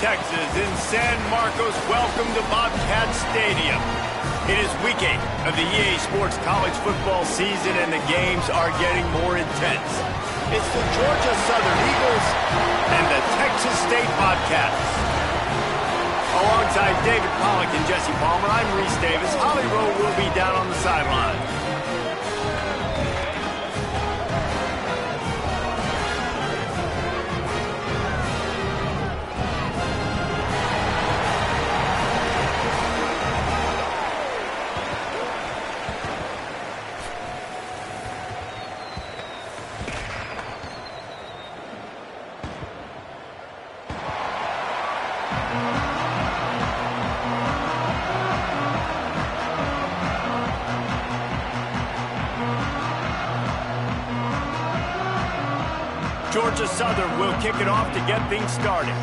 Texas in San Marcos. Welcome to Bobcat Stadium. It is week 8 of the EA Sports college football season, and the games are getting more intense. It's the Georgia Southern Eagles and the Texas State Bobcats. Alongside David Pollack and Jesse Palmer, I'm Reese Davis. Holly Rowe will be down on the sideline. Georgia Southern will kick it off to get things started.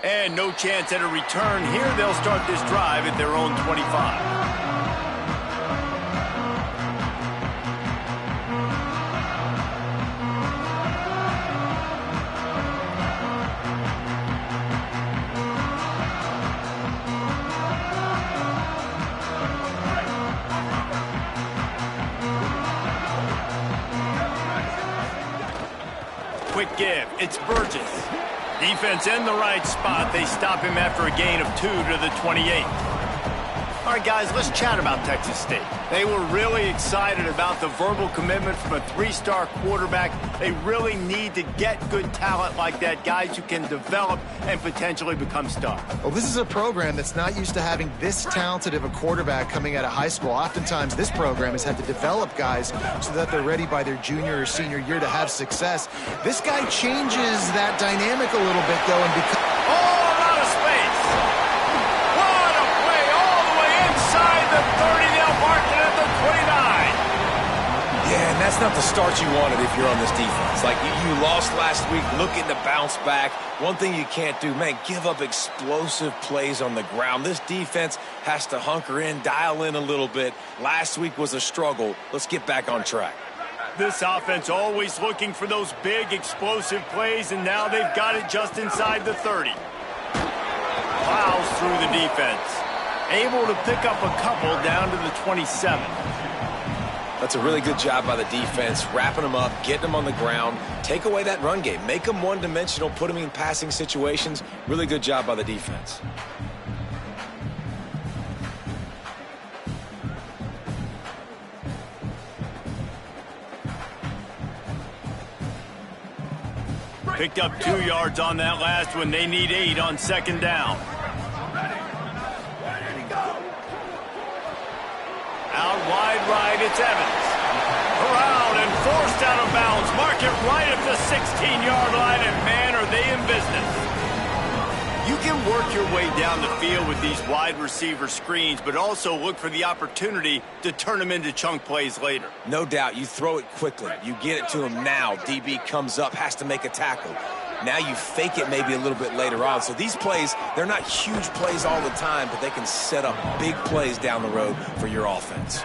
And no chance at a return here. They'll start this drive at their own 25. Quick give. It's Burgess. Defense in the right spot. They stop him after a gain of 2 to the 28. All right, guys, let's chat about Texas State. They were really excited about the verbal commitment from a 3-star quarterback. They really need to get good talent like that, guys who can develop and potentially become stars. Well, this is a program that's not used to having this talented of a quarterback coming out of high school. Oftentimes, this program has had to develop guys so that they're ready by their junior or senior year to have success. This guy changes that dynamic a little bit, though, and becomes... Oh, out of space. What a play all the way inside the 30. They'll mark it at the 29. Yeah, and that's not the start you wanted if you're on this defense. Like, you lost last week, looking to bounce back. One thing you can't do, man, give up explosive plays on the ground. This defense has to hunker in, dial in a little bit. Last week was a struggle. Let's get back on track. This offense always looking for those big, explosive plays, and now they've got it just inside the 30. Plows through the defense. Able to pick up a couple down to the 27. That's a really good job by the defense, wrapping them up, getting them on the ground. Take away that run game. Make them one-dimensional, put them in passing situations. Really good job by the defense. Picked up 2 yards on that last one. They need 8 on second down. Out wide right, it's Evans. Around and forced out of bounds. Mark it right at the 16-yard line, and man, are they in business. You can work your way down the field with these wide receiver screens, but also look for the opportunity to turn them into chunk plays later. No doubt, you throw it quickly. You get it to him now. DB comes up, has to make a tackle. Now you fake it maybe a little bit later on. So these plays, they're not huge plays all the time, but they can set up big plays down the road for your offense.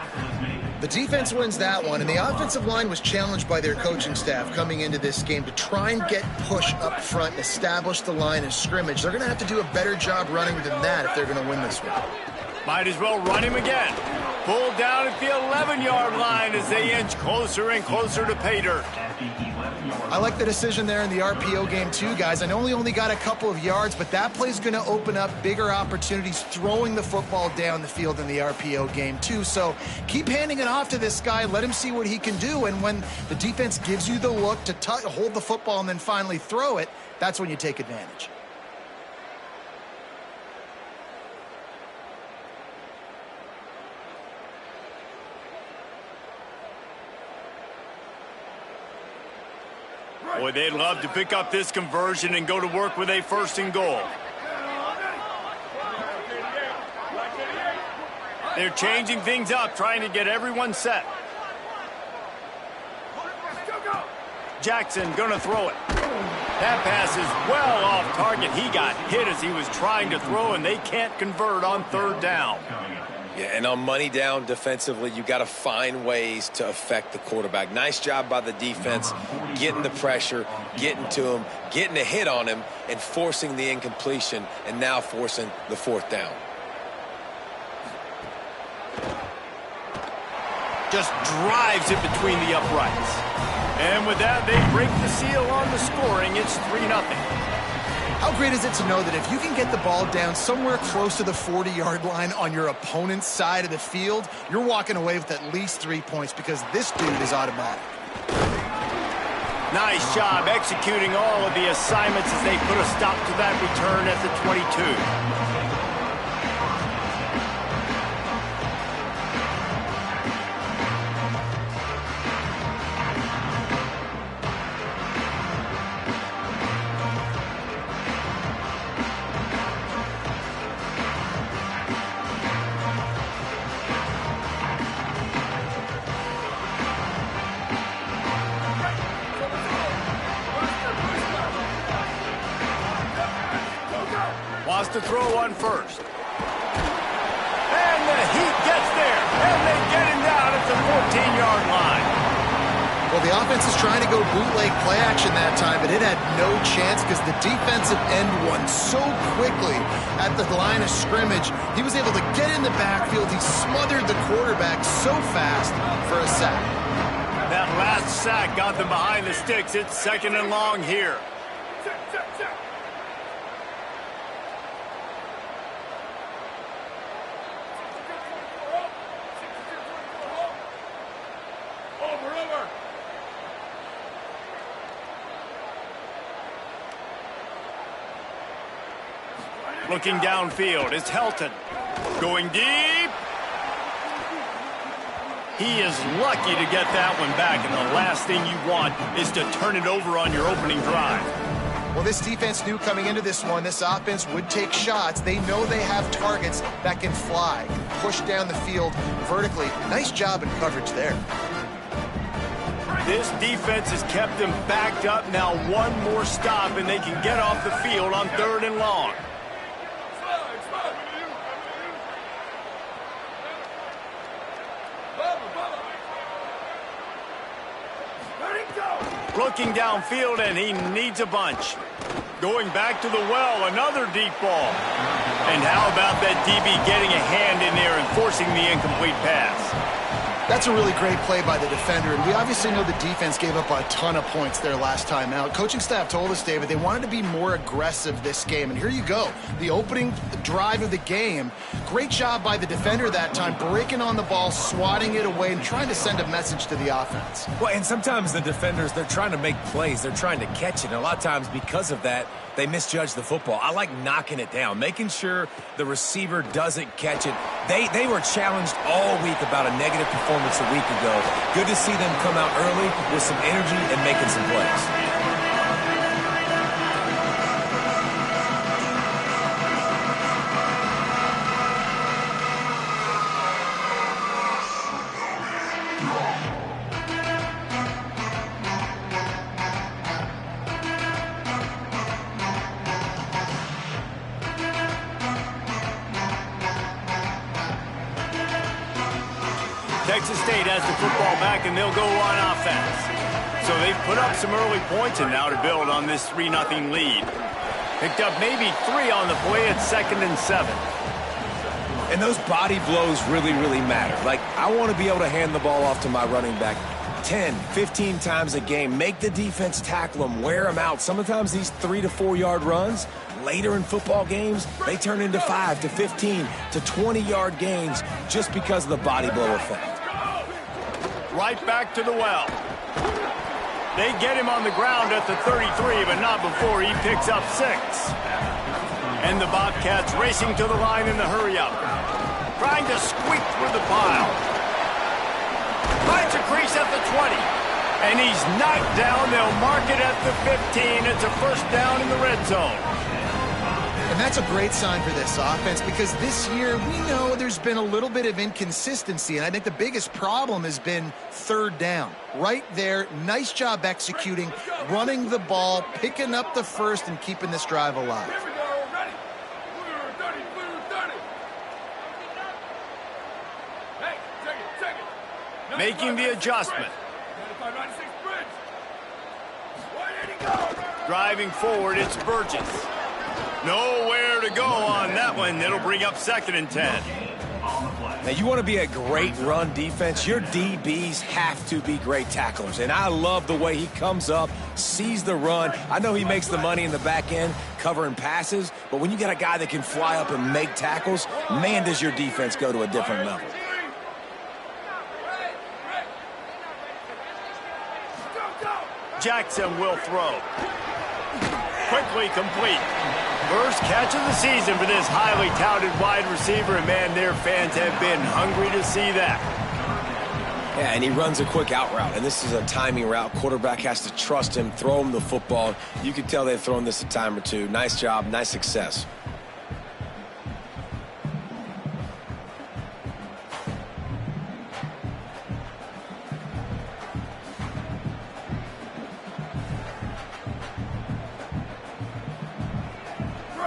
The defense wins that one, and the offensive line was challenged by their coaching staff coming into this game to try and get push up front, establish the line of scrimmage. They're going to have to do a better job running than that if they're going to win this one. Might as well run him again. Pulled down at the 11-yard line as they inch closer and closer to pay dirt. I like the decision there in the RPO game too, guys. I know he only got a couple of yards, but that play's going to open up bigger opportunities throwing the football down the field in the RPO game too. So keep handing it off to this guy. Let him see what he can do. And when the defense gives you the look to hold the football and then finally throw it, that's when you take advantage. Boy, they'd love to pick up this conversion and go to work with a 1st and goal. They're changing things up, trying to get everyone set. Jackson gonna throw it. That pass is well off target. He got hit as he was trying to throw, and they can't convert on 3rd down. Yeah, and on money down defensively, you got to find ways to affect the quarterback. Nice job by the defense, getting the pressure, getting to him, getting a hit on him, and forcing the incompletion, and now forcing the fourth down. Just drives it between the uprights. And with that, they break the seal on the scoring. It's 3-0. How great is it to know that if you can get the ball down somewhere close to the 40-yard line on your opponent's side of the field, you're walking away with at least 3 points because this dude is automatic. Nice job executing all of the assignments as they put a stop to that return at the 22. Wants to throw on first. And the Heat gets there. And they get him down at the 14-yard line. Well, the offense is trying to go bootleg play action that time, but it had no chance because the defensive end won so quickly at the line of scrimmage. He was able to get in the backfield. He smothered the quarterback so fast for a sack. That last sack got them behind the sticks. It's 2nd and long here. Looking downfield is Helton. Going deep. He is lucky to get that one back, and the last thing you want is to turn it over on your opening drive. Well, this defense knew coming into this one, this offense would take shots. They know they have targets that can fly, push down the field vertically. Nice job in coverage there. This defense has kept them backed up. Now one more stop, and they can get off the field on 3rd and long. Looking downfield, and he needs a bunch. Going back to the well, another deep ball. And how about that DB getting a hand in there and forcing the incomplete pass? That's a really great play by the defender, and we obviously know the defense gave up a ton of points there last time out. Coaching staff told us, David, they wanted to be more aggressive this game, and here you go. The opening drive of the game, great job by the defender that time, breaking on the ball, swatting it away, and trying to send a message to the offense. Well, and sometimes the defenders, they're trying to make plays. They're trying to catch it, and a lot of times because of that, they misjudge the football. I like knocking it down, making sure the receiver doesn't catch it. They were challenged all week about a negative performance a week ago. Good to see them come out early with some energy and making some plays. Texas State has the football back, and they'll go on offense. So they've put up some early points, and now to build on this 3-0 lead. Picked up maybe 3 on the play at 2nd and 7. And those body blows really, really matter. Like, I want to be able to hand the ball off to my running back 10, 15 times a game. Make the defense tackle them, wear them out. Sometimes these 3 to 4 yard runs, later in football games, they turn into 5 to 15 to 20-yard gains just because of the body blow effect. Right back to the well. They get him on the ground at the 33, but not before he picks up 6. And the Bobcats racing to the line in the hurry-up. Trying to squeak through the pile. Finds a crease at the 20. And he's knocked down. They'll mark it at the 15. It's a first down in the red zone. And that's a great sign for this offense because this year we know there's been a little bit of inconsistency, and I think the biggest problem has been 3rd down. Right there, nice job executing, running the ball, picking up the first, and keeping this drive alive. Making the adjustment. Driving forward, it's Burgess. Nowhere to go on that one. It'll bring up 2nd and 10. Now, you want to be a great run defense, your DBs have to be great tacklers. And I love the way he comes up, sees the run. I know he makes the money in the back end covering passes, but when you got a guy that can fly up and make tackles, man, does your defense go to a different level. Jackson will throw. Quickly complete. First catch of the season for this highly touted wide receiver, and man, their fans have been hungry to see that. Yeah, and he runs a quick out route, and this is a timing route. Quarterback has to trust him, throw him the football. You can tell they've thrown this a time or two. Nice job, nice success.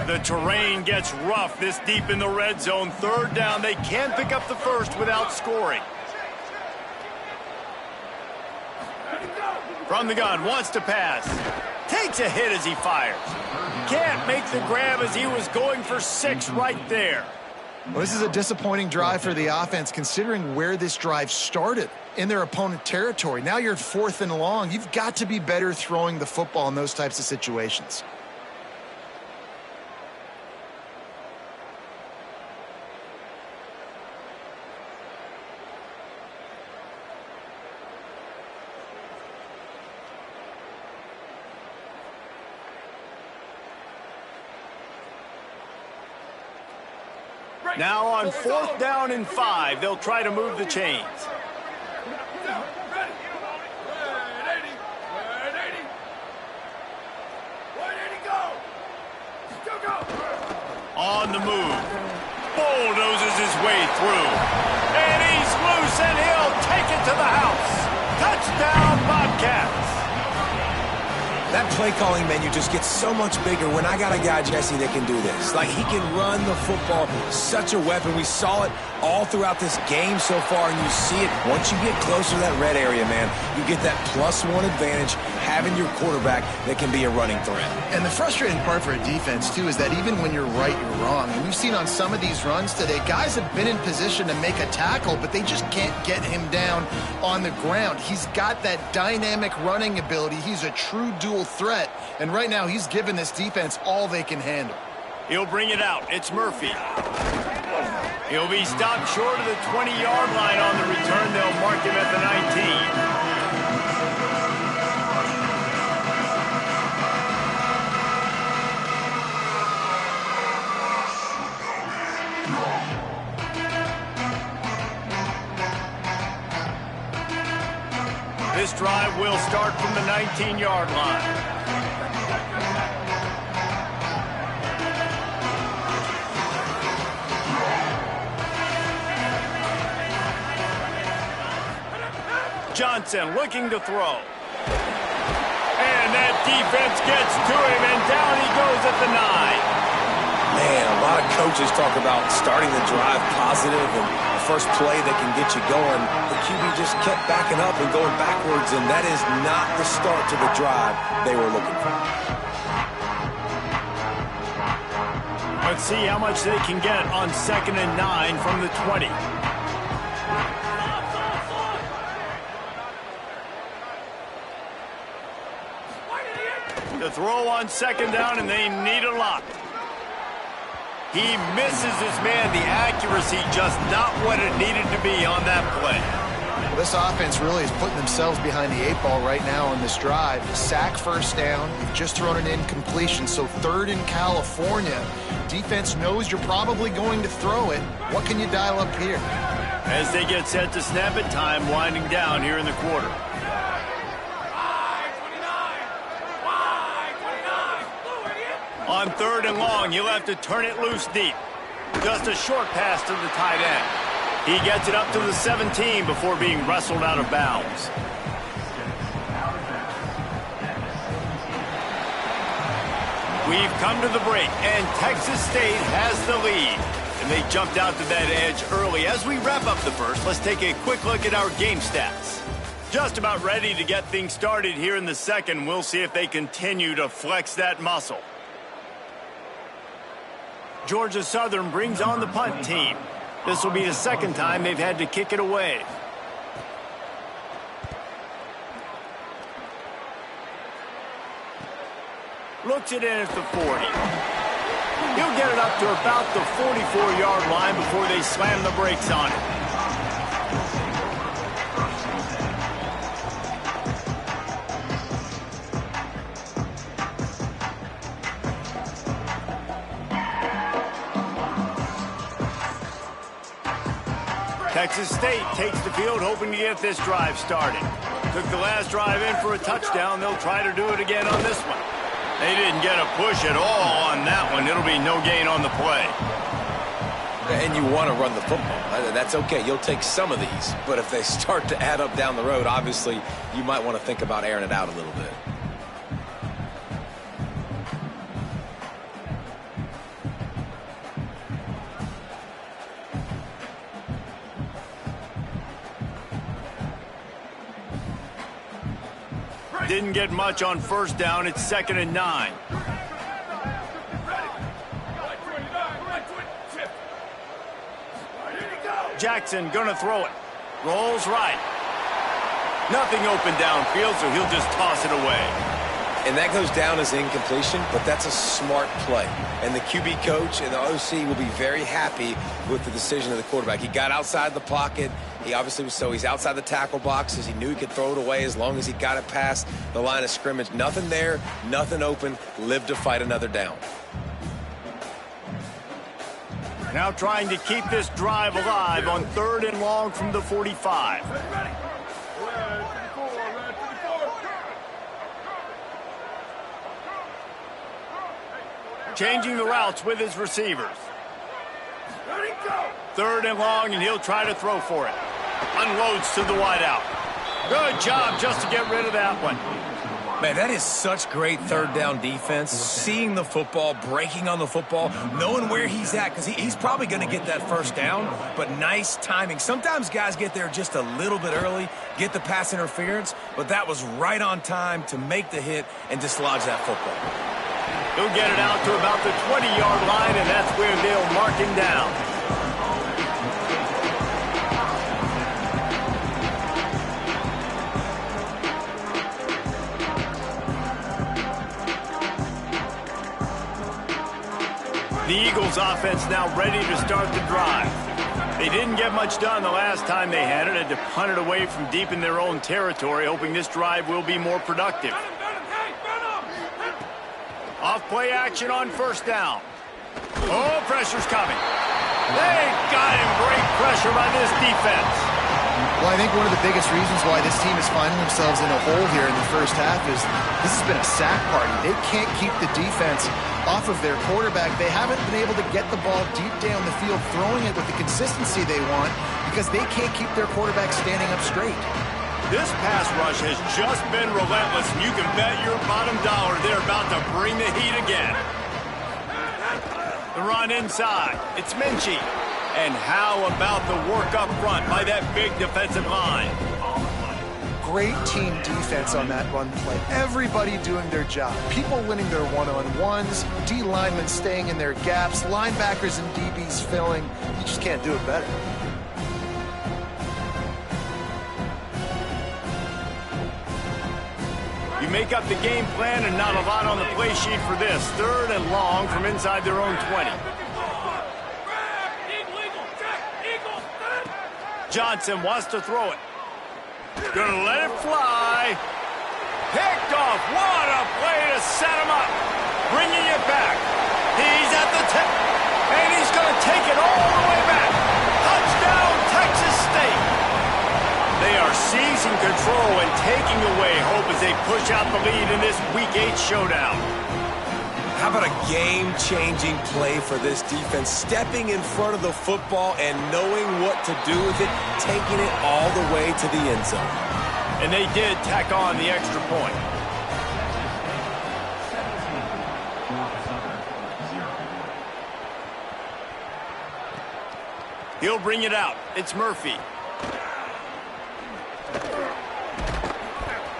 The terrain gets rough this deep in the red zone. 3rd down. They can't pick up the first without scoring. From the gun, wants to pass. Takes a hit as he fires. Can't make the grab as he was going for 6 right there. Well, this is a disappointing drive for the offense considering where this drive started in their opponent territory. Now you're 4th and long. You've got to be better throwing the football in those types of situations. Now on 4th down and 5, they'll try to move the chains. On the move. Bulldozes his way through. And he's loose, and he'll take it to the house. Touchdown, Bobcats. That play calling menu just gets so much bigger when I got a guy, Jesse, that can do this. Like, he can run the football, such a weapon. We saw it all throughout this game so far, and you see it once you get closer to that red area, man. You get that +1 advantage having your quarterback that can be a running threat. And the frustrating part for a defense, too, is that even when you're right, you're wrong. And we've seen on some of these runs today, guys have been in position to make a tackle, but they just can't get him down on the ground. He's got that dynamic running ability. He's a true dual threat. And right now, he's given this defense all they can handle. He'll bring it out. It's Murphy. He'll be stopped short of the 20-yard line on the return. They'll mark him at the 19. This drive will start from the 19-yard line. Johnson looking to throw. And that defense gets to him, and down he goes at the 9. Man, a lot of coaches talk about starting the drive positive and the first play that can get you going. The QB just kept backing up and going backwards, and that is not the start to the drive they were looking for. Let's see how much they can get on 2nd and 9 from the 20. The throw on 2nd down, and they need a lot. He misses his man. The accuracy just not what it needed to be on that play. Well, this offense really is putting themselves behind the 8 ball right now on this drive. Sack, 1st down. You've just thrown an incompletion, so 3rd in California. Defense knows you're probably going to throw it. What can you dial up here? As they get set to snap it, time winding down here in the quarter. On 3rd and long, he'll have to turn it loose deep. Just a short pass to the tight end. He gets it up to the 17 before being wrestled out of bounds. We've come to the break, and Texas State has the lead. And They jumped out to that edge early. As we wrap up the first, let's take a quick look at our game stats. Just about ready to get things started here in the second. We'll see if they continue to flex that muscle. Georgia Southern brings on the punt team. This will be the second time they've had to kick it away. Looks it in at the 40. He'll get it up to about the 44-yard line before they slam the brakes on it. Texas State takes the field hoping to get this drive started. Took the last drive in for a touchdown. They'll try to do it again on this one. They didn't get a push at all on that one. It'll be no gain on the play. And you want to run the football. That's okay. You'll take some of these. But if they start to add up down the road, obviously, you might want to think about airing it out a little bit. Didn't get much on first down. It's 2nd and 9. Jackson gonna throw it. Rolls right. Nothing open downfield, so he'll just toss it away. And that goes down as incompletion, but that's a smart play. And the QB coach and the OC will be very happy with the decision of the quarterback. He got outside the pocket. He obviously was he's outside the tackle boxes. He knew he could throw it away as long as he got it past the line of scrimmage. Nothing there, nothing open. Live to fight another down. Now trying to keep this drive alive on 3rd and long from the 45. Changing the routes with his receivers. 3rd and long, and he'll try to throw for it. Unloads to the wideout. Good job just to get rid of that one. Man, that is such great 3rd down defense. Seeing the football, breaking on the football, knowing where he's at, because he's probably going to get that first down, but nice timing. Sometimes guys get there just a little bit early, get the pass interference, but that was right on time to make the hit and dislodge that football. He'll get it out to about the 20-yard line, and that's where they'll mark him down. The Eagles offense now ready to start the drive. They didn't get much done the last time they had it. Had to punt it away from deep in their own territory, hoping this drive will be more productive. Off play action on first down. Oh, pressure's coming. They got him. Great pressure by this defense. Well, I think one of the biggest reasons why this team is finding themselves in a hole here in the first half is this has been a sack party. They can't keep the defense off of their quarterback. They haven't been able to get the ball deep down the field, throwing it with the consistency they want because they can't keep their quarterback standing up straight. This pass rush has just been relentless, and you can bet your bottom dollar they're about to bring the heat again. The run inside. It's Minchie. And how about the work up front by that big defensive line? Great team defense on that run play. Everybody doing their job. People winning their one-on-ones, D linemen staying in their gaps, linebackers and DBs filling. You just can't do it better. You make up the game plan and not a lot on the play sheet for this. 3rd and long from inside their own 20. Johnson wants to throw it. Gonna let it fly. Picked off. What a play to set him up. Bringing it back. He's at the tip. And he's gonna take it all the way back. Touchdown, Texas State. They are seizing control and taking away hope as they push out the lead in this Week 8 showdown. How about a game-changing play for this defense? Stepping in front of the football and knowing what to do with it, taking it all the way to the end zone. And they did tack on the extra point. He'll bring it out. It's Murphy.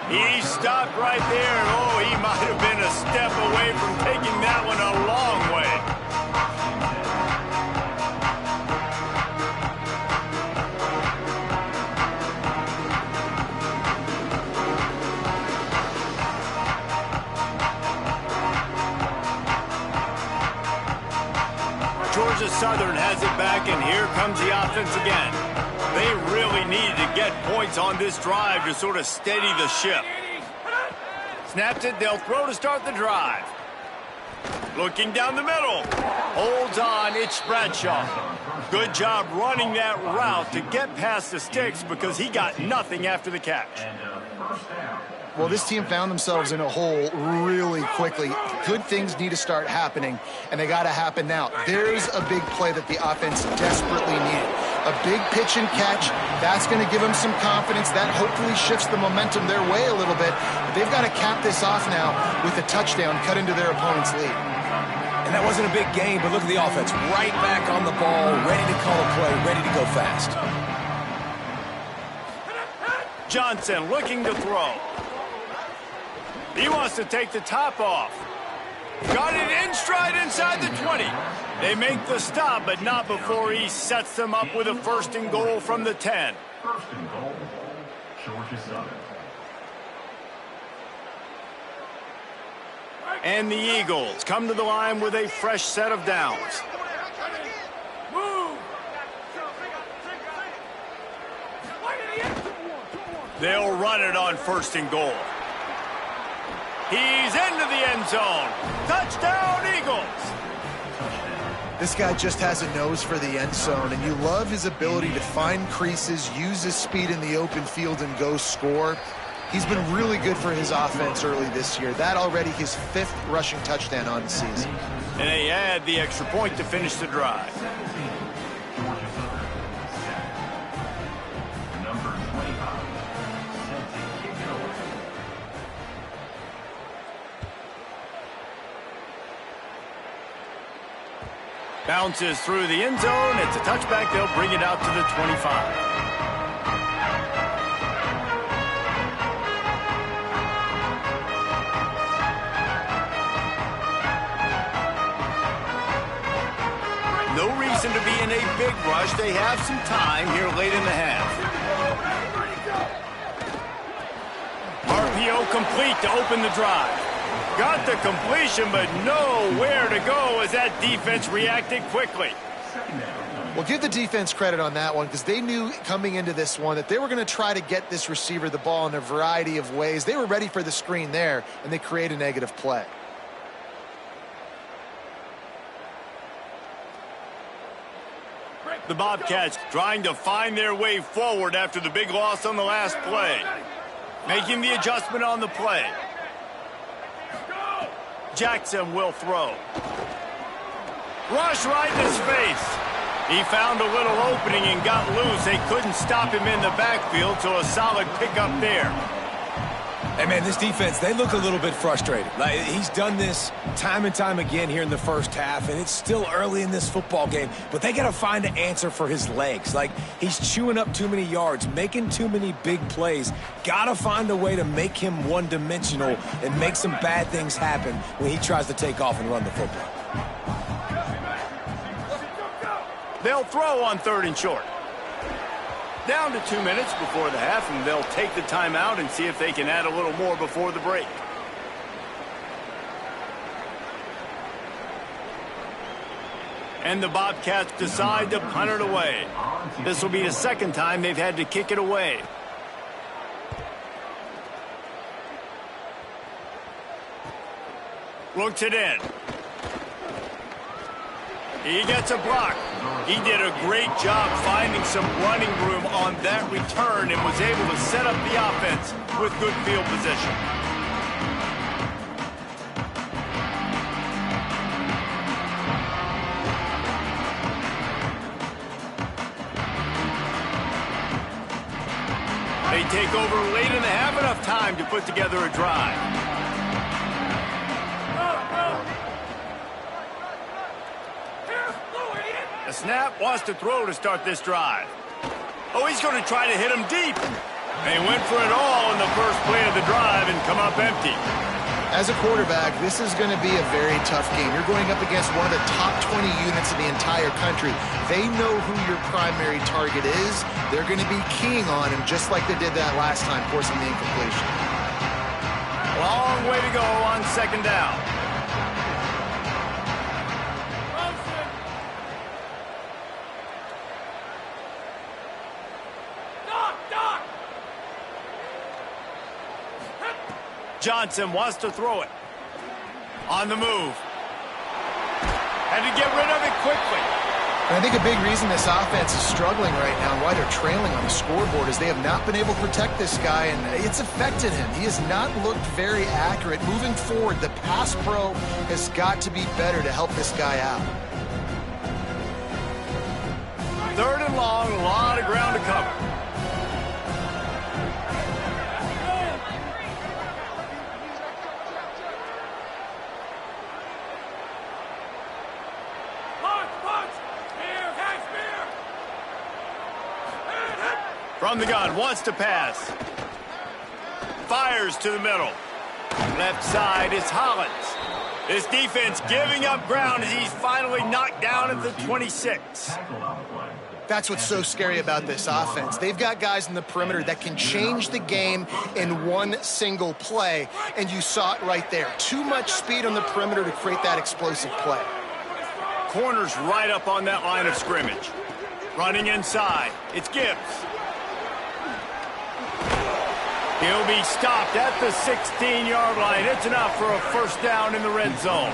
He stopped right there. Oh, he might have been a step away from taking that one a long way. Georgia Southern has it back, and here comes the offense again. They really needed to get points on this drive to sort of steady the ship. Snaps it, they'll throw to start the drive. Looking down the middle. Holds on, it's Bradshaw. Good job running that route to get past the sticks because he got nothing after the catch. Well, this team found themselves in a hole really quickly. Good things need to start happening, and they got to happen now. There's a big play that the offense desperately needed. A big pitch and catch, that's going to give them some confidence. That hopefully shifts the momentum their way a little bit. But they've got to cap this off now with a touchdown cut into their opponent's lead. And that wasn't a big game, but look at the offense. Right back on the ball, ready to call a play, ready to go fast. Johnson looking to throw. He wants to take the top off. Got it in stride inside the 20. They make the stop, but not before he sets them up with a 1st and goal from the 10. 1st and goal, Georgia Southern. And the Eagles come to the line with a fresh set of downs. They'll run it on 1st and goal. He's into the end zone. Touchdown, Eagles. This guy just has a nose for the end zone, and you love his ability to find creases, use his speed in the open field, and go score. He's been really good for his offense early this year. That already his 5th rushing touchdown on the season. And they add the extra point to finish the drive. Georgia Southern, set. Number 25, set to kick it away. Bounces through the end zone. It's a touchback. They'll bring it out to the 25. No reason to be in a big rush. They have some time here late in the half. RPO complete to open the drive. Got the completion, but nowhere to go as that defense reacted quickly. Well, give the defense credit on that one because they knew coming into this one that they were going to try to get this receiver the ball in a variety of ways. They were ready for the screen there, and they create a negative play. The Bobcats trying to find their way forward after the big loss on the last play. Making the adjustment on the play. Jackson will throw. Rush right in his face. He found a little opening and got loose. They couldn't stop him in the backfield, so a solid pickup there. Hey, man, this defense, they look a little bit frustrated. Like, he's done this time and time again here in the first half, and it's still early in this football game, but they got to find an answer for his legs. Like, he's chewing up too many yards, making too many big plays. Got to find a way to make him one-dimensional and make some bad things happen when he tries to take off and run the football. They'll throw on 3rd and short. Down to 2 minutes before the half, and they'll take the timeout and see if they can add a little more before the break. And the Bobcats decide to punt it away. This will be the 2nd time they've had to kick it away. Looks it in. He gets a block. He did a great job finding some running room on that return and was able to set up the offense with good field position. They take over late in the half, enough time to put together a drive. A snap, wants to throw to start this drive. Oh, he's going to try to hit him deep. They went for it all in the first play of the drive and come up empty. As a quarterback, this is going to be a very tough game. You're going up against one of the top 20 units in the entire country. They know who your primary target is. They're going to be keying on him just like they did that last time, forcing the incompletion. Long way to go on second down. Johnson wants to throw it. On the move. Had to get rid of it quickly. And I think a big reason this offense is struggling right now and why they're trailing on the scoreboard is they have not been able to protect this guy, and it's affected him. He has not looked very accurate. Moving forward, the pass pro has got to be better to help this guy out. Third and long, a lot of ground to cover. From the gun, wants to pass. Fires to the middle. Left side is Hollins. This defense giving up ground as he's finally knocked down at the 26. That's what's so scary about this offense. They've got guys in the perimeter that can change the game in one single play, and you saw it right there. Too much speed on the perimeter to create that explosive play. Corner's right up on that line of scrimmage. Running inside, it's Gibbs. He'll be stopped at the 16-yard line. It's enough for a first down in the red zone.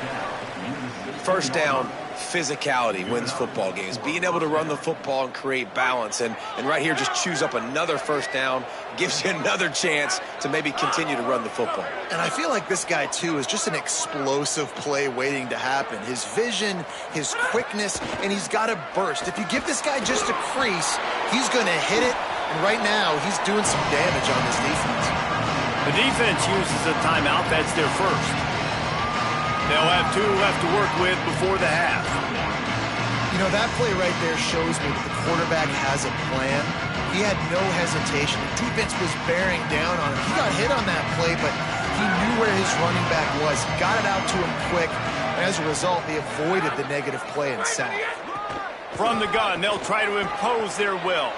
First down, physicality wins football games. Being able to run the football and create balance. And right here, just choose up another first down. Gives you another chance to maybe continue to run the football. And I feel like this guy, too, is just an explosive play waiting to happen. His vision, his quickness, and he's got a burst. If you give this guy just a crease, he's going to hit it. And right now, he's doing some damage on this defense. The defense uses a timeout. That's their first. They'll have 2 left to work with before the half. You know, that play right there shows me that the quarterback has a plan. He had no hesitation. The defense was bearing down on him. He got hit on that play, but he knew where his running back was. Got it out to him quick. And as a result, they avoided the negative play and sack. From the gun, they'll try to impose their will.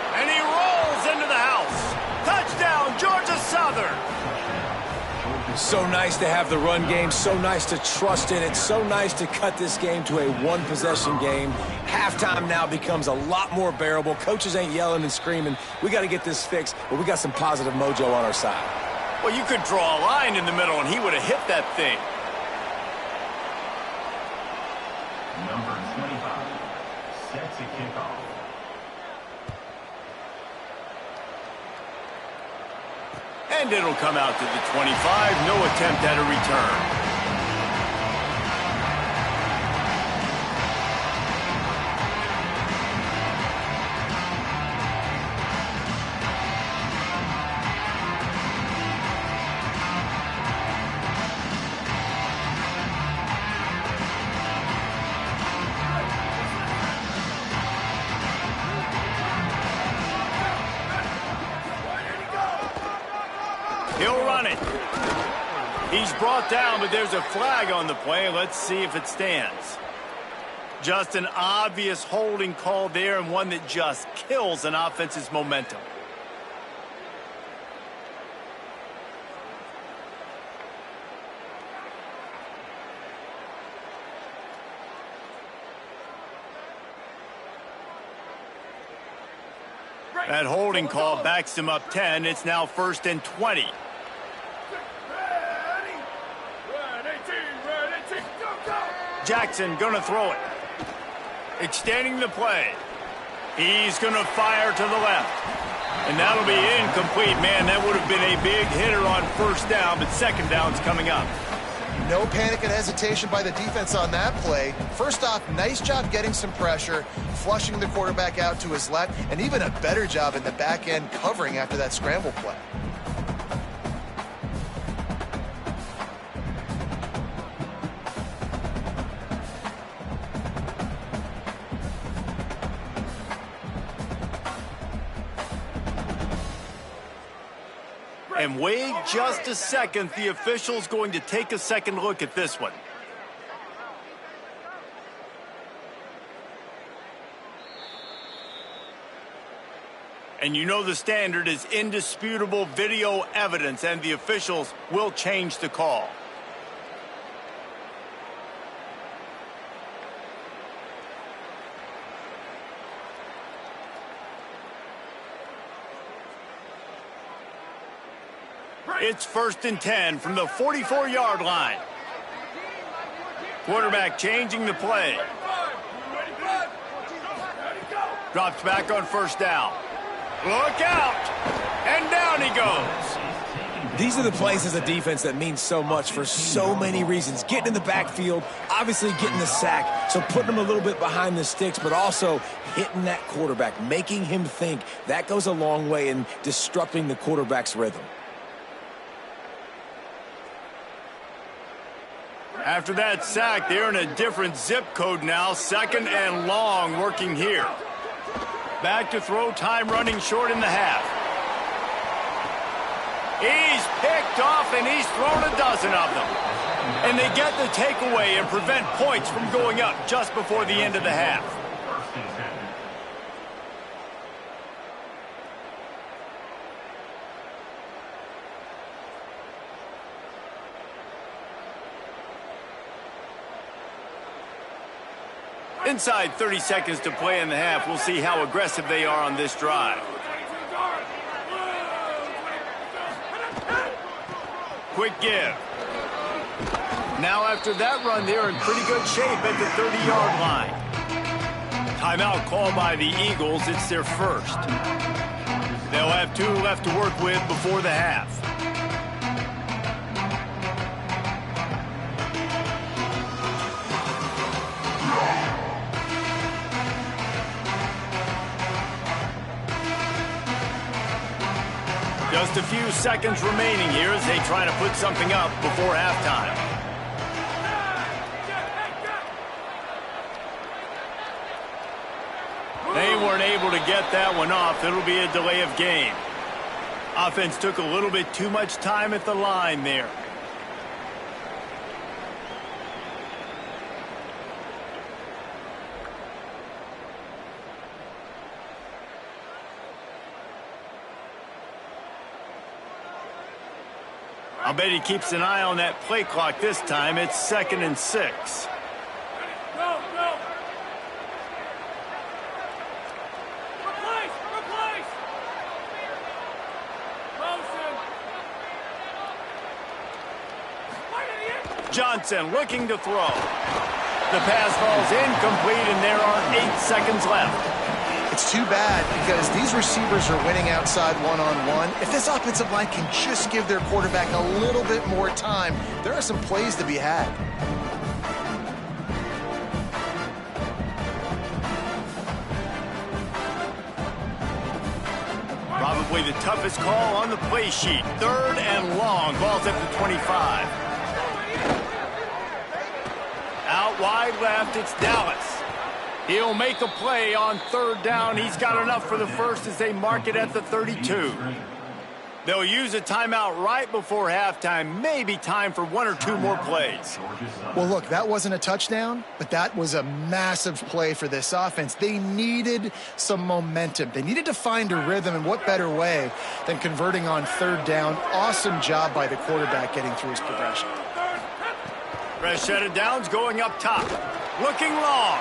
And he rolls into the house. Touchdown, Georgia Southern. So nice to have the run game. So nice to trust in it. So nice to cut this game to a one-possession game. Halftime now becomes a lot more bearable. Coaches ain't yelling and screaming. We got to get this fixed, but we got some positive mojo on our side. Well, you could draw a line in the middle, and he would have hit that thing. Number 25 set to kick off. And it'll come out to the 25. No attempt at a return. He'll run it. He's brought down, but there's a flag on the play. Let's see if it stands. Just an obvious holding call there, and one that just kills an offense's momentum. That holding call backs him up 10. It's now 1st and 20. Jackson gonna throw it. Extending the play. He's gonna fire to the left. And that'll be incomplete. Man, that would have been a big hitter on first down, but second down's coming up. No panic and hesitation by the defense on that play. First off, nice job getting some pressure, flushing the quarterback out to his left, and even a better job in the back end covering after that scramble play. And wait just a second. The official's going to take a second look at this one. And you know the standard is indisputable video evidence, and the officials will change the call. It's 1st and 10 from the 44-yard line. Quarterback changing the play. Drops back on 1st down. Look out! And down he goes. These are the plays as a defense that mean so much for so many reasons. Getting in the backfield, obviously getting the sack, so putting him a little bit behind the sticks, but also hitting that quarterback, making him think. That goes a long way in disrupting the quarterback's rhythm. After that sack, they're in a different zip code now. 2nd and long working here. Back to throw, time running short in the half. He's picked off, and he's thrown a dozen of them. And they get the takeaway and prevent points from going up just before the end of the half. Inside 30 seconds to play in the half. We'll see how aggressive they are on this drive. Quick give. Now after that run, they're in pretty good shape at the 30-yard line. Timeout called by the Eagles. It's their first. They'll have 2 left to work with before the half. Just a few seconds remaining here as they try to put something up before halftime. They weren't able to get that one off. It'll be a delay of game. Offense took a little bit too much time at the line there. I'll bet he keeps an eye on that play clock this time. It's 2nd and 6. Johnson looking to throw. The pass falls incomplete, and there are 8 seconds left. It's too bad because these receivers are winning outside one-on-one. If this offensive line can just give their quarterback a little bit more time, there are some plays to be had. Probably the toughest call on the play sheet. 3rd and long. Ball's at the 25. Out wide left, it's Dallas. He'll make a play on 3rd down. He's got enough for the first as they mark it at the 32. They'll use a timeout right before halftime. Maybe time for 1 or 2 more plays. Well, look, that wasn't a touchdown, but that was a massive play for this offense. They needed some momentum. They needed to find a rhythm, and what better way than converting on 3rd down. Awesome job by the quarterback getting through his progression. Rashad Downs going up top. Looking long.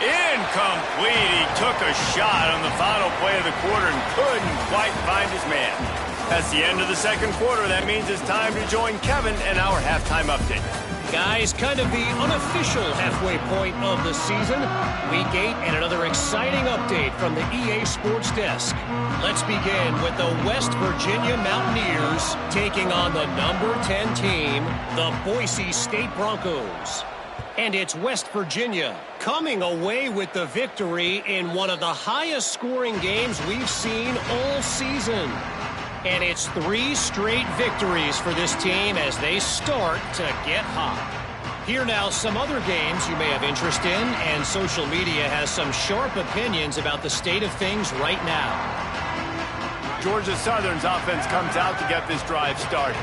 Incomplete. He took a shot on the final play of the quarter and couldn't quite find his man. That's the end of the 2nd quarter. That means it's time to join Kevin in our halftime update. Guys, kind of the unofficial halfway point of the season. Week 8 and another exciting update from the EA Sports Desk. Let's begin with the West Virginia Mountaineers taking on the number 10 team, the Boise State Broncos. And it's West Virginia coming away with the victory in one of the highest scoring games we've seen all season. And it's 3 straight victories for this team as they start to get hot. Here now, some other games you may have interest in, and social media has some sharp opinions about the state of things right now. Georgia Southern's offense comes out to get this drive started.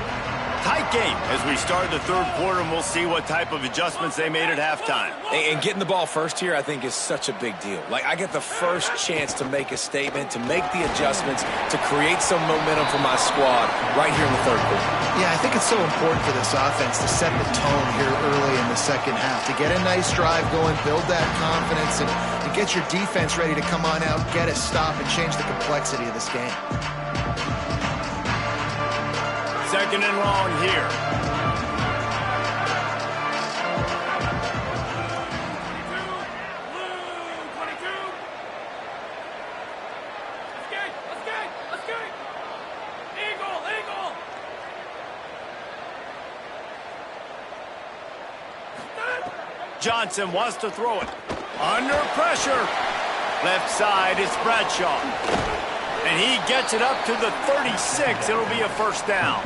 Tight game as we start the third quarter, and we'll see what type of adjustments they made at halftime. And getting the ball first here, I think, is such a big deal. Like, I get the first chance to make a statement, to make the adjustments, to create some momentum for my squad right here in the third quarter. Yeah, I think it's so important for this offense to set the tone here early in the second half, to get a nice drive going, build that confidence, and to get your defense ready to come on out, get a stop, and change the complexity of this game. Second and long here. Johnson wants to throw it. Under pressure. Left side, it's Bradshaw. And he gets it up to the 36. It'll be a first down.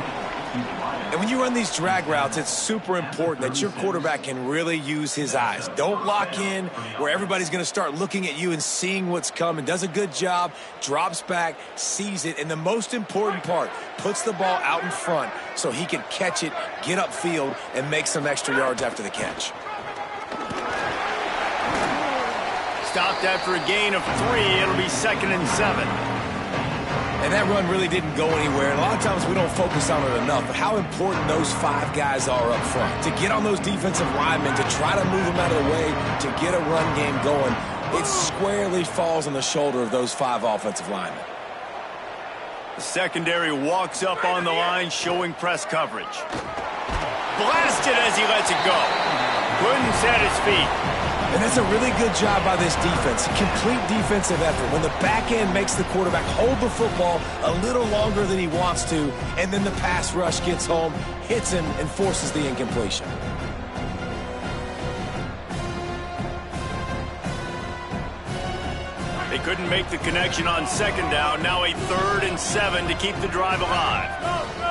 And when you run these drag routes, it's super important that your quarterback can really use his eyes. Don't lock in where everybody's going to start looking at you and seeing what's coming. Does a good job, drops back, sees it, and the most important part, puts the ball out in front so he can catch it, get upfield, and make some extra yards after the catch. Stopped after a gain of 3. It'll be 2nd and 7. And that run really didn't go anywhere. And a lot of times we don't focus on it enough. But how important those 5 guys are up front. To get on those defensive linemen, to try to move them out of the way, to get a run game going, it squarely falls on the shoulder of those 5 offensive linemen. The secondary walks up on the line, showing press coverage. Blasted as he lets it go. Couldn't set his feet. And that's a really good job by this defense. Complete defensive effort. When the back end makes the quarterback hold the football a little longer than he wants to, and then the pass rush gets home, hits him, and forces the incompletion. They couldn't make the connection on 2nd down. Now a 3rd and 7 to keep the drive alive.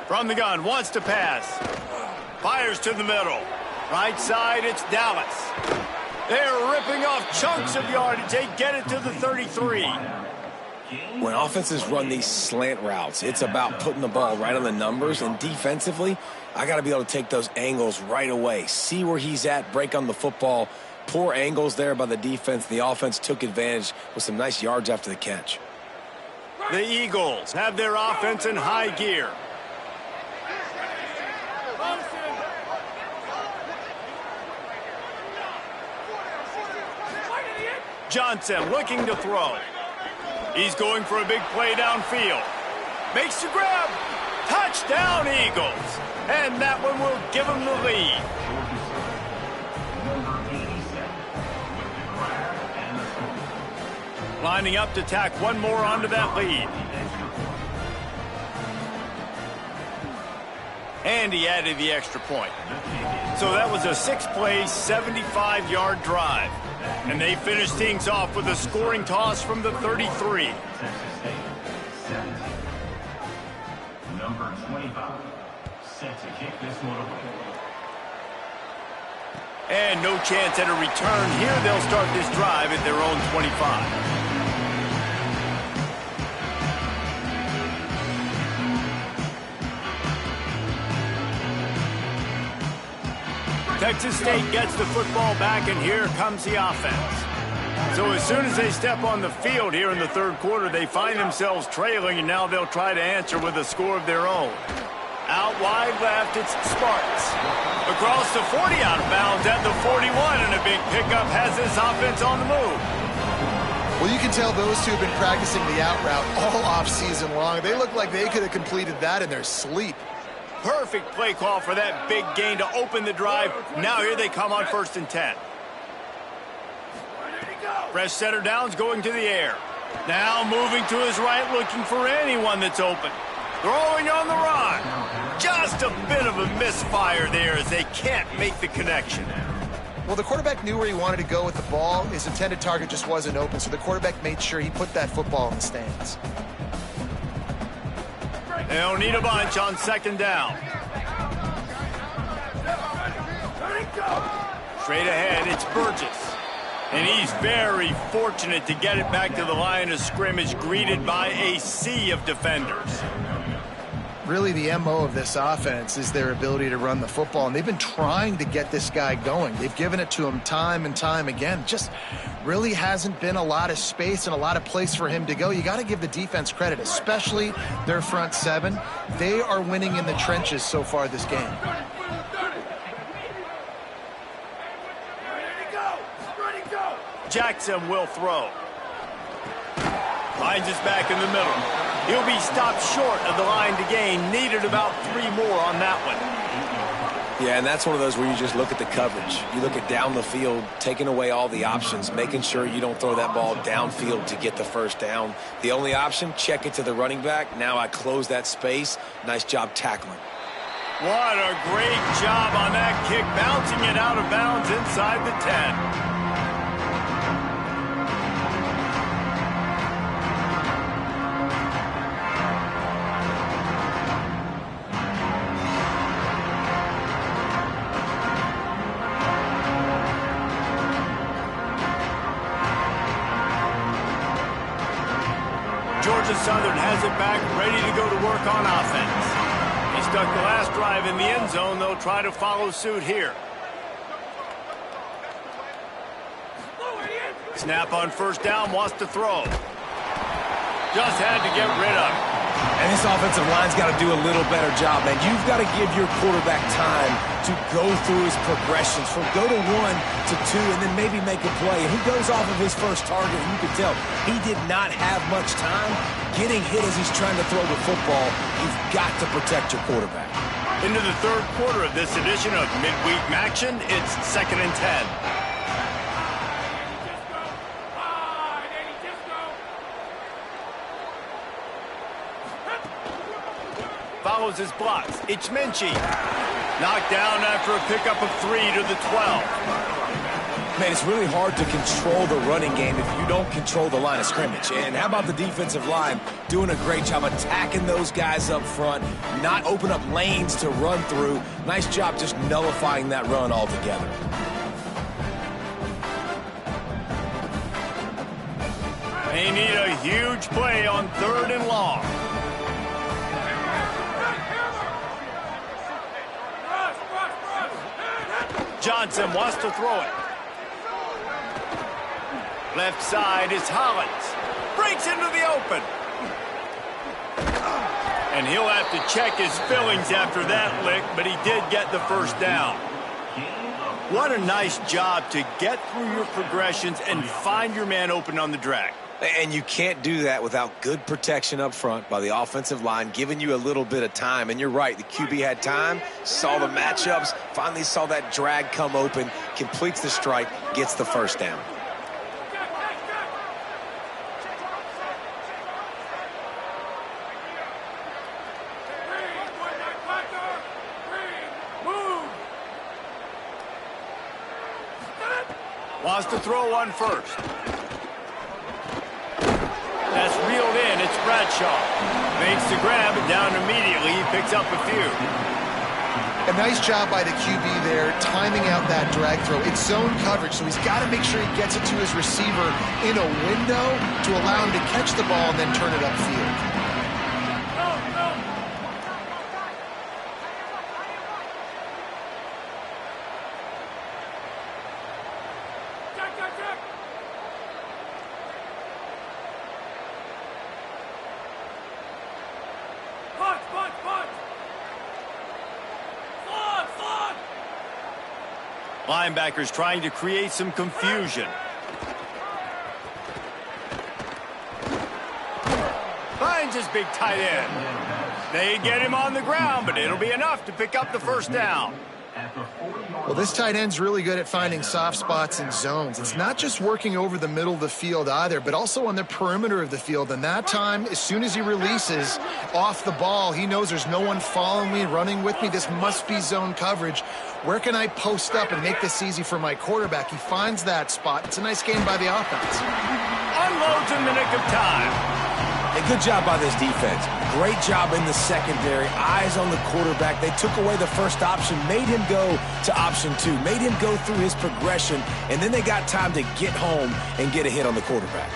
From the gun, wants to pass. Fires to the middle. Right side, it's Dallas. They're ripping off chunks of yardage. They get it to the 33. When offenses run these slant routes, it's about putting the ball right on the numbers. And defensively, I got to be able to take those angles right away. See where he's at, break on the football. Poor angles there by the defense. The offense took advantage with some nice yards after the catch. The Eagles have their offense in high gear. Johnson looking to throw. He's going for a big play downfield. Makes the grab. Touchdown, Eagles. And that one will give them the lead. Lining up to tack one more onto that lead. And he added the extra point. So that was a 6-play, 75-yard drive. And they finished things off with a scoring toss from the 33. Number 25, set to kick this one away. And no chance at a return here. They'll start this drive at their own 25. Texas State gets the football back, and here comes the offense. So as soon as they step on the field here in the third quarter, they find themselves trailing, and now they'll try to answer with a score of their own. Out wide left, it's Sparks. Across the 40, out of bounds at the 41, and a big pickup has this offense on the move. Well, you can tell those two have been practicing the out route all off-season long. They look like they could have completed that in their sleep. Perfect play call for that big gain to open the drive. Now here they come on 1st and 10. Fresh setter downs going to the air. Now moving to his right, looking for anyone that's open. Throwing on the run. Just a bit of a misfire there as they can't make the connection. Well, the quarterback knew where he wanted to go with the ball. His intended target just wasn't open, so the quarterback made sure he put that football in the stands. They'll need a bunch on 2nd down. Straight ahead, it's Burgess. And he's very fortunate to get it back to the line of scrimmage, greeted by a sea of defenders. Really, the MO of this offense is their ability to run the football, and they've been trying to get this guy going. They've given it to him time and time again. Just really hasn't been a lot of space and a lot of place for him to go. You got to give the defense credit, especially their front seven. They are winning in the trenches so far this game. Jackson will throw. Finds us back in the middle. He'll be stopped short of the line to gain. Needed about 3 more on that one. Yeah, and that's one of those where you just look at the coverage. You look at down the field, taking away all the options, making sure you don't throw that ball downfield to get the first down. The only option, check it to the running back. Now I close that space. Nice job tackling. What a great job on that kick, bouncing it out of bounds inside the 10. Georgia Southern has it back, ready to go to work on offense. They stuck the last drive in the end zone. They'll try to follow suit here. Snap on first down, wants to throw. Just had to get rid of it. And this offensive line's got to do a little better job, man. You've got to give your quarterback time to go through his progressions from go to 1 to 2 and then maybe make a play. And he goes off of his first target, and you can tell he did not have much time getting hit as he's trying to throw the football. You've got to protect your quarterback. Into the third quarter of this edition of Midweek Action, it's 2nd and 10. Follows his blocks. Ichmenchi knocked down after a pickup of 3 to the 12. Man, it's really hard to control the running game if you don't control the line of scrimmage. And how about the defensive line doing a great job attacking those guys up front, not open up lanes to run through. Nice job just nullifying that run altogether. They need a huge play on 3rd and long. Johnson wants to throw it. Left side is Hollins. Breaks into the open. And he'll have to check his fillings after that lick, but he did get the first down. What a nice job to get through your progressions and find your man open on the drag. And you can't do that without good protection up front by the offensive line, giving you a little bit of time. And you're right, the QB had time, saw the matchups, finally saw that drag come open, completes the strike, gets the first down. Wants to throw one first. That's reeled in. It's Bradshaw. Makes the grab and down immediately. He picks up a few. A nice job by the QB there, timing out that drag throw. It's zone coverage, so he's got to make sure he gets it to his receiver in a window to allow him to catch the ball and then turn it upfield. Linebackers trying to create some confusion. Finds his big tight end. They get him on the ground, but it'll be enough to pick up the first down. Well, this tight end's really good at finding soft spots in zones. It's not just working over the middle of the field either, but also on the perimeter of the field. And that time, as soon as he releases off the ball, he knows there's no one following me, running with me. This must be zone coverage. Where can I post up and make this easy for my quarterback? He finds that spot. It's a nice game by the offense. Unloads in the nick of time. Hey, good job by this defense. Great job in the secondary. Eyes on the quarterback. They took away the first option, made him go to option 2, made him go through his progression, and then they got time to get home and get a hit on the quarterback.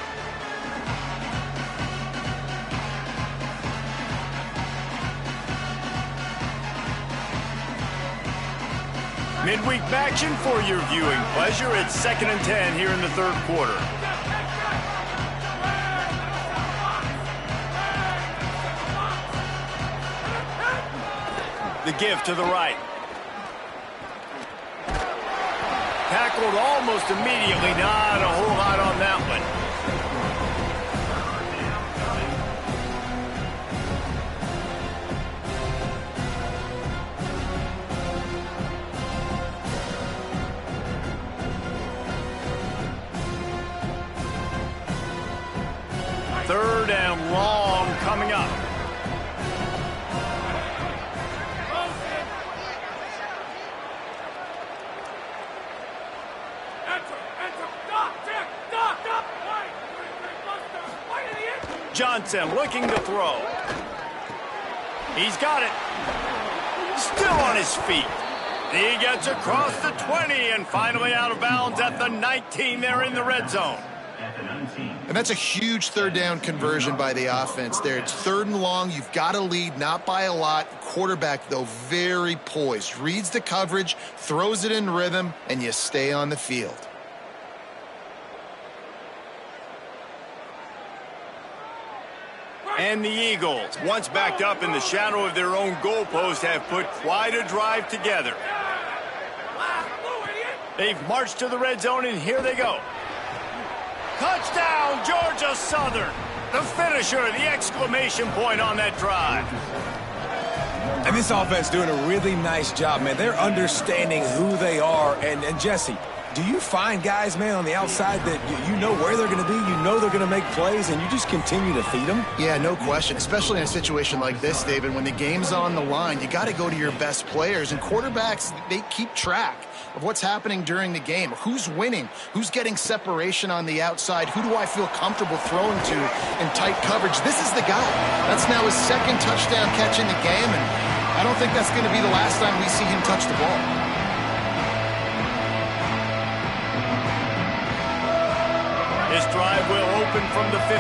Midweek action for your viewing pleasure. It's 2nd and 10 here in the third quarter. The give to the right. Tackled almost immediately. Not a whole lot on that one. Third and long coming up. Johnson looking to throw. He's got it. Still on his feet. He gets across the 20 and finally out of bounds at the 19 there in the red zone. And that's a huge third down conversion by the offense there. It's 3rd and long. You've got to lead, not by a lot. Quarterback, though, very poised. Reads the coverage, throws it in rhythm, and you stay on the field. And the Eagles, once backed up in the shadow of their own goalpost, have put quite a drive together. They've marched to the red zone, and here they go. Touchdown, Georgia Southern. The finisher, the exclamation point on that drive. And this offense doing a really nice job, man. They're understanding who they are. And Jesse, do you find guys, man, on the outside that you know where they're going to be, you know they're going to make plays, and you just continue to feed them? Yeah, no question, especially in a situation like this, David. When the game's on the line, you got to go to your best players. And quarterbacks, they keep track of what's happening during the game. Who's winning? Who's getting separation on the outside? Who do I feel comfortable throwing to in tight coverage? This is the guy. That's now his 2nd touchdown catch in the game, and I don't think that's going to be the last time we see him touch the ball. This drive will open from the 15.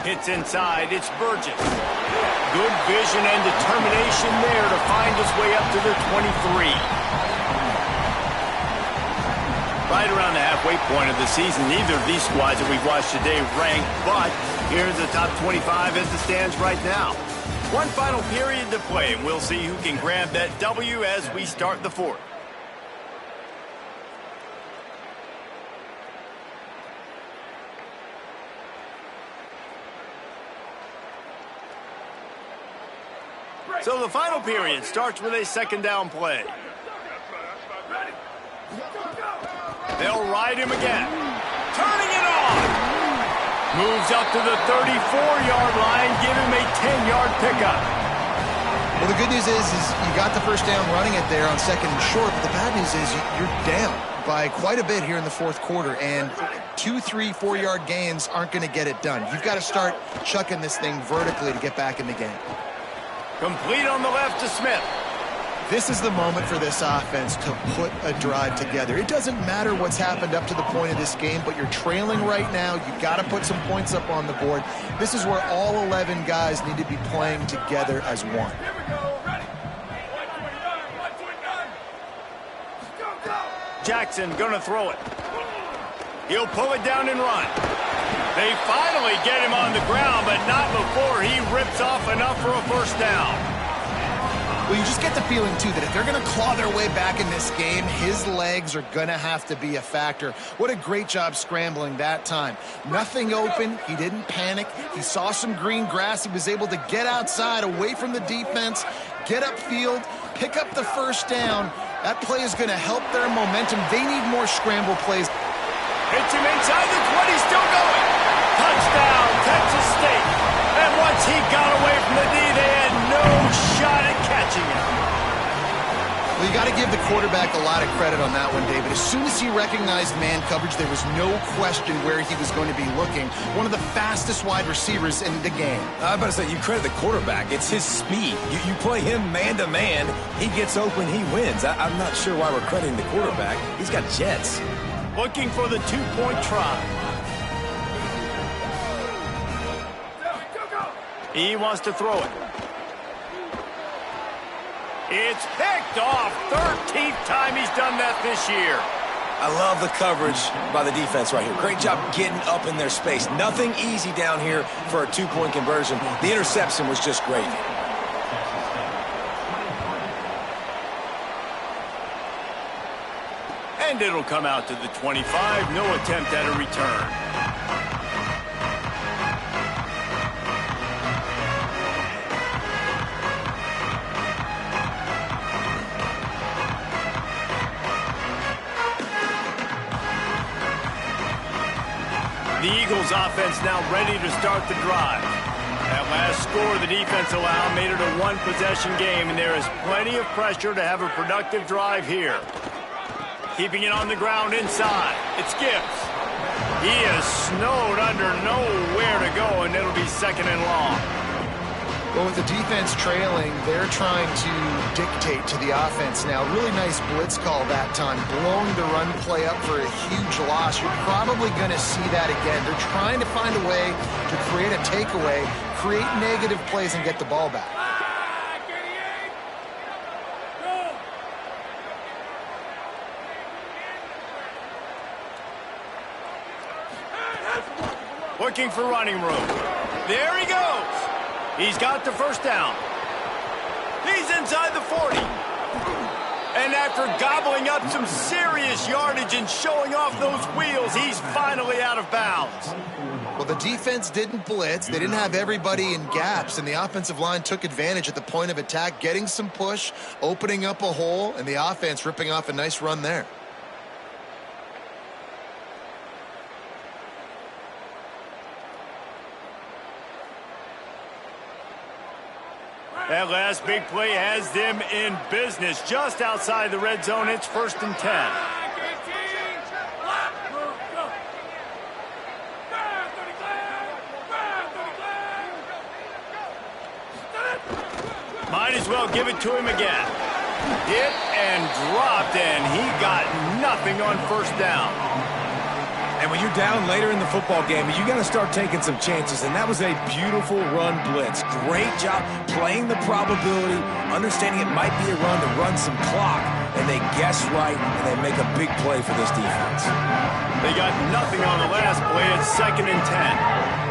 Hits inside, it's Burgess. Good vision and determination there to find his way up to the 23. Right around the halfway point of the season, neither of these squads that we've watched today ranked, but here's the top 25 as it stands right now. One final period to play, and we'll see who can grab that W as we start the 4th. So the final period starts with a 2nd down play. They'll ride him again. Turning it on. Moves up to the 34-yard line, give him a 10-yard pickup. Well, the good news is you got the first down running it there on 2nd and short, but the bad news is you're down by quite a bit here in the 4th quarter, and 2, 3, 4-yard gains aren't going to get it done. You've got to start chucking this thing vertically to get back in the game. Complete on the left to Smith. This is the moment for this offense to put a drive together. It doesn't matter what's happened up to the point of this game, but you're trailing right now. You've got to put some points up on the board. This is where all 11 guys need to be playing together as one. Jackson gonna throw it. He'll pull it down and run. They finally get him on the ground, but not before he rips off enough for a first down. Well, you just get the feeling, too, that if they're going to claw their way back in this game, his legs are going to have to be a factor. What a great job scrambling that time. Nothing open. He didn't panic. He saw some green grass. He was able to get outside, away from the defense, get upfield, pick up the first down. That play is going to help their momentum. They need more scramble plays. Hits him inside the 20, still going. Touchdown, Texas State. And once he got away from the D, they had no shot at catching him. Well, you got to give give the quarterback a lot of credit on that one, David. As soon as he recognized man coverage, there was no question where he was going to be looking. One of the fastest wide receivers in the game. I was about to say, you credit the quarterback. It's his speed. You play him man-to-man, he gets open, he wins. I'm not sure why we're crediting the quarterback. He's got jets. Looking for the two-point try. He wants to throw it. It's picked off. 13th time he's done that this year. I love the coverage by the defense right here. Great job getting up in their space. Nothing easy down here for a two-point conversion. The interception was just great. And it'll come out to the 25. No attempt at a return. The Eagles offense now ready to start the drive. That last score the defense allowed made it a one-possession game, and there is plenty of pressure to have a productive drive here. Keeping it on the ground inside. It's Gibbs. He is snowed under, nowhere to go, and it'll be second and long. Well, with the defense trailing, they're trying to dictate to the offense now. Really nice blitz call that time, blowing the run play up for a huge loss. You're probably going to see that again. They're trying to find a way to create a takeaway, create negative plays, and get the ball back. Looking for running room. There he goes. He's got the first down. He's inside the 40. And after gobbling up some serious yardage and showing off those wheels, he's finally out of bounds. Well, the defense didn't blitz. They didn't have everybody in gaps, and the offensive line took advantage at the point of attack, getting some push, opening up a hole, and the offense ripping off a nice run there. That last big play has them in business. Just outside the red zone, it's 1st and 10. Might as well give it to him again. Hit and dropped, and he got nothing on first down. And when you're down later in the football game, you got to start taking some chances, and that was a beautiful run blitz. Great job playing the probability, understanding it might be a run to run some clock, and they guess right, and they make a big play for this defense. They got nothing on the last play. It's 2nd and 10.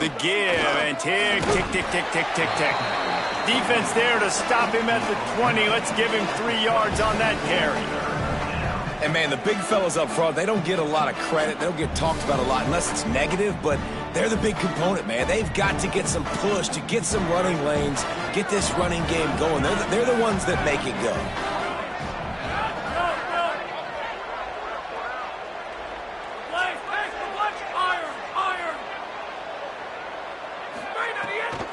The give and tick, tick, tick, tick, tick, tick, tick. Defense there to stop him at the 20. Let's give him 3 yards on that carry. And, man, the big fellas up front, they don't get a lot of credit. They don't get talked about a lot unless it's negative, but they're the big component, man. They've got to get some push to get some running lanes, get this running game going. They're the ones that make it go.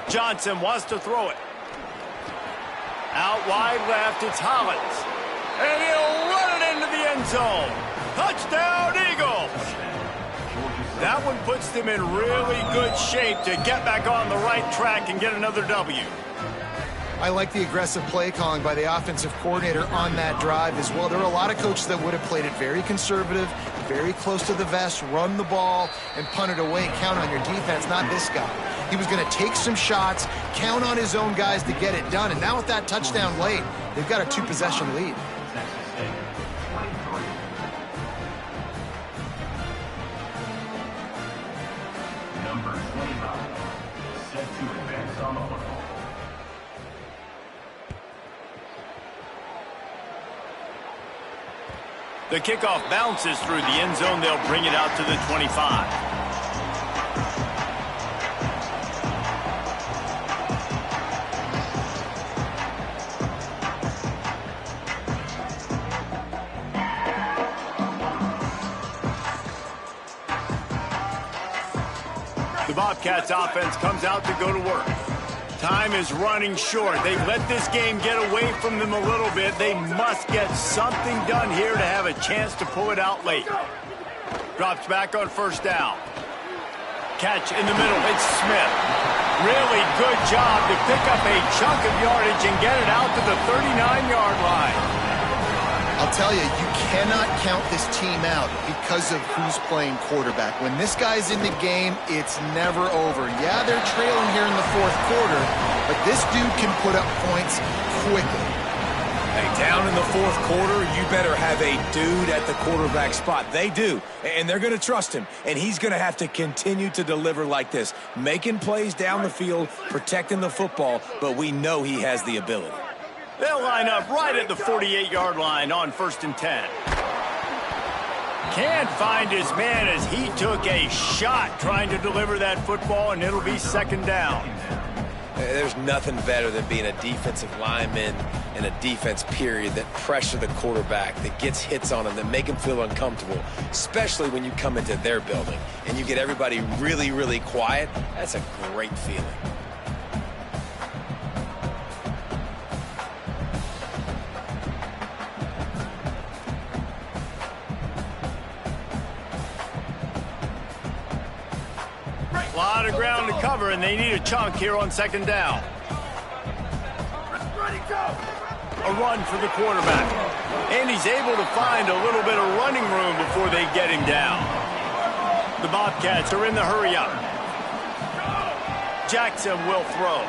Johnson wants to throw it. Out wide left, it's Hollins. And he'll run it into the end zone. Touchdown, Eagles! That one puts them in really good shape to get back on the right track and get another W. I like the aggressive play calling by the offensive coordinator on that drive as well. There are a lot of coaches that would have played it very conservative, very close to the vest, run the ball, and punt it away. Count on your defense, not this guy. He was going to take some shots, count on his own guys to get it done. And now with that touchdown late, they've got a 2-possession lead. Number 25 set to advance on the football. The kickoff bounces through the end zone. They'll bring it out to the 25. The Bobcats offense comes out to go to work. Time is running short. They've let this game get away from them a little bit. They must get something done here to have a chance to pull it out late. Drops back on first down. Catch in the middle. It's Smith. Really good job to pick up a chunk of yardage and get it out to the 39-yard line. I'll tell you, you cannot count this team out because of who's playing quarterback. When this guy's in the game, it's never over. Yeah, they're trailing here in the fourth quarter, but this dude can put up points quickly. Hey, down in the fourth quarter, you better have a dude at the quarterback spot. They do, and they're going to trust him, and he's going to have to continue to deliver like this, making plays down the field, protecting the football, but we know he has the ability. They'll line up right at the 48-yard line on 1st and 10. Can't find his man as he took a shot trying to deliver that football, and it'll be 2nd down. There's nothing better than being a defensive lineman and a defense period that pressure the quarterback, that gets hits on him, that make him feel uncomfortable, especially when you come into their building and you get everybody really, really quiet. That's a great feeling. A lot of ground to cover, and they need a chunk here on 2nd down. A run for the quarterback. And he's able to find a little bit of running room before they get him down. The Bobcats are in the hurry up. Jackson will throw.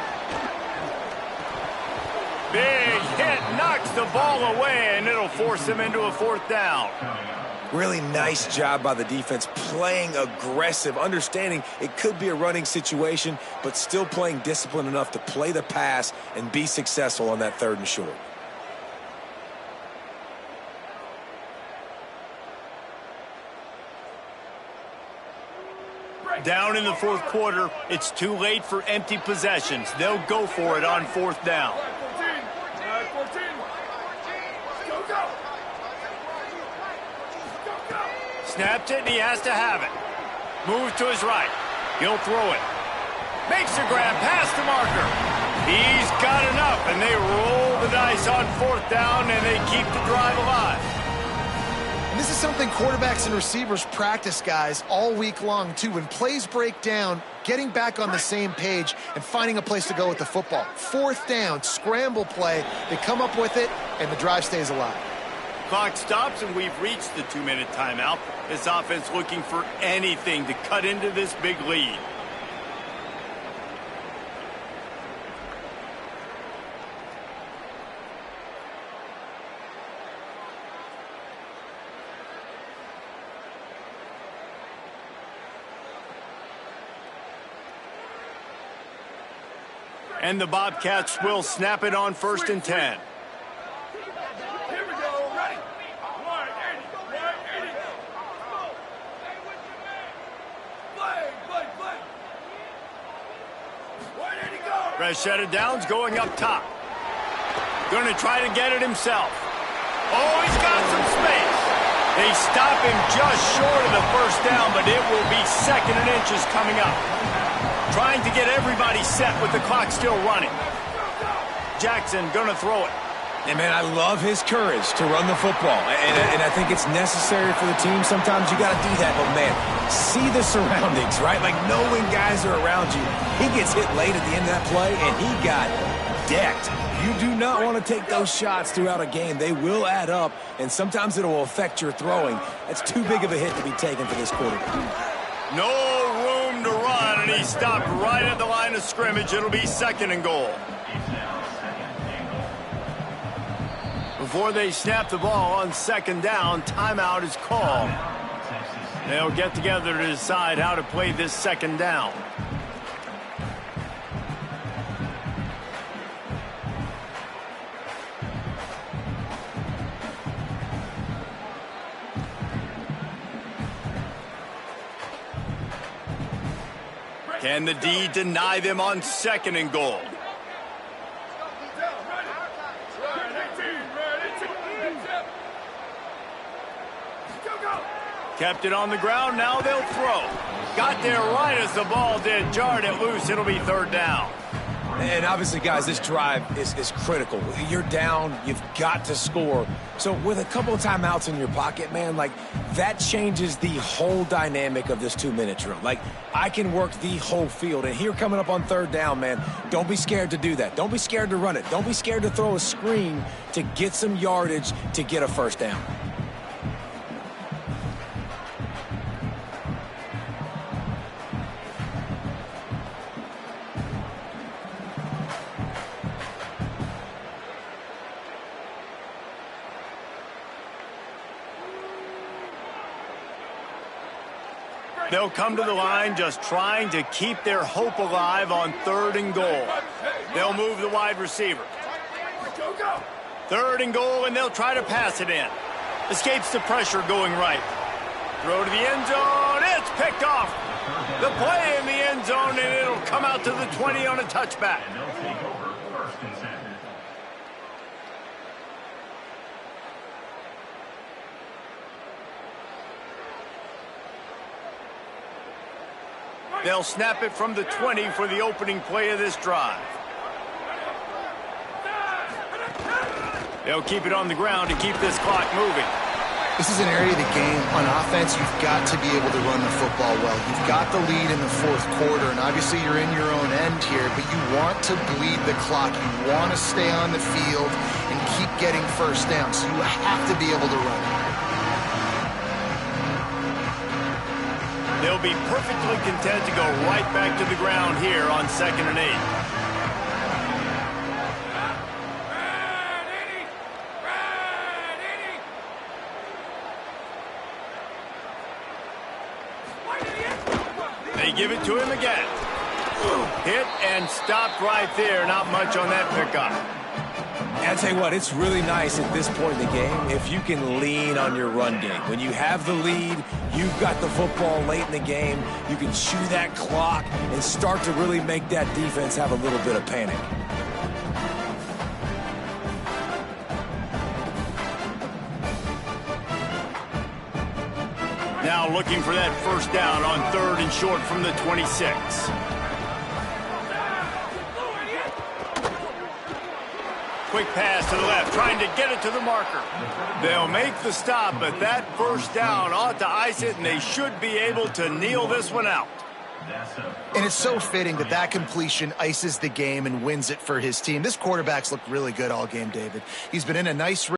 Big hit, knocks the ball away, and it'll force him into a 4th down. Really nice job by the defense, playing aggressive, understanding it could be a running situation, but still playing disciplined enough to play the pass and be successful on that 3rd and short. Down in the fourth quarter, it's too late for empty possessions. They'll go for it on 4th down. Snapped it, and he has to have it. Move to his right. He'll throw it. Makes a grab past the marker. He's got enough, and they roll the dice on 4th down, and they keep the drive alive. And this is something quarterbacks and receivers practice, guys, all week long, too. When plays break down, getting back on the same page and finding a place to go with the football. 4th down, scramble play. They come up with it, and the drive stays alive. Clock stops, and we've reached the 2-minute timeout. This offense looking for anything to cut into this big lead. And the Bobcats will snap it on 1st and 10. Rashad Downs going up top. Going to try to get it himself. Oh, he's got some space. They stop him just short of the 1st down, but it will be 2nd and inches coming up. Trying to get everybody set with the clock still running. Jackson going to throw it. And, man, I love his courage to run the football. And I think it's necessary for the team. Sometimes you got to do that. But, man, see the surroundings, right? Like, knowing guys are around you. He gets hit late at the end of that play, and he got decked. You do not want to take those shots throughout a game. They will add up, and sometimes it will affect your throwing. That's too big of a hit to be taken for this quarterback. No room to run, and he stopped right at the line of scrimmage. It'll be 2nd and goal. Before they snap the ball on 2nd down, timeout is called. They'll get together to decide how to play this 2nd down. Can the D deny them on 2nd and goal? Kept it on the ground, now they'll throw. Got there right as the ball did. Jarred it loose. It'll be third down. And obviously, guys, this drive is critical. You're down. You've got to score. So with a couple of timeouts in your pocket, man, like, that changes the whole dynamic of this 2-minute drill. Like, I can work the whole field. And here coming up on third down, man, don't be scared to do that. Don't be scared to run it. Don't be scared to throw a screen to get some yardage to get a first down. They'll come to the line just trying to keep their hope alive on 3rd and goal. They'll move the wide receiver. 3rd and goal, and they'll try to pass it in. Escapes the pressure going right. Throw to the end zone. It's picked off. The play in the end zone, and it'll come out to the 20 on a touchback. And they'll take over 1st and 10. They'll snap it from the 20 for the opening play of this drive. They'll keep it on the ground to keep this clock moving. This is an area of the game. On offense, you've got to be able to run the football well. You've got the lead in the 4th quarter, and obviously you're in your own end here, but you want to bleed the clock. You want to stay on the field and keep getting first down, so you have to be able to run it. They'll be perfectly content to go right back to the ground here on 2nd and 8. They give it to him again. Hit and stopped right there. Not much on that pickup. I tell you what, it's really nice at this point in the game if you can lean on your run game. When you have the lead, you've got the football late in the game, you can chew that clock and start to really make that defense have a little bit of panic. Now looking for that first down on 3rd and short from the 26. Quick pass to the left, trying to get it to the marker. They'll make the stop, but that first down ought to ice it, and they should be able to kneel this one out. And it's so fitting that that completion ices the game and wins it for his team. This quarterback's looked really good all game, David. He's been in a nice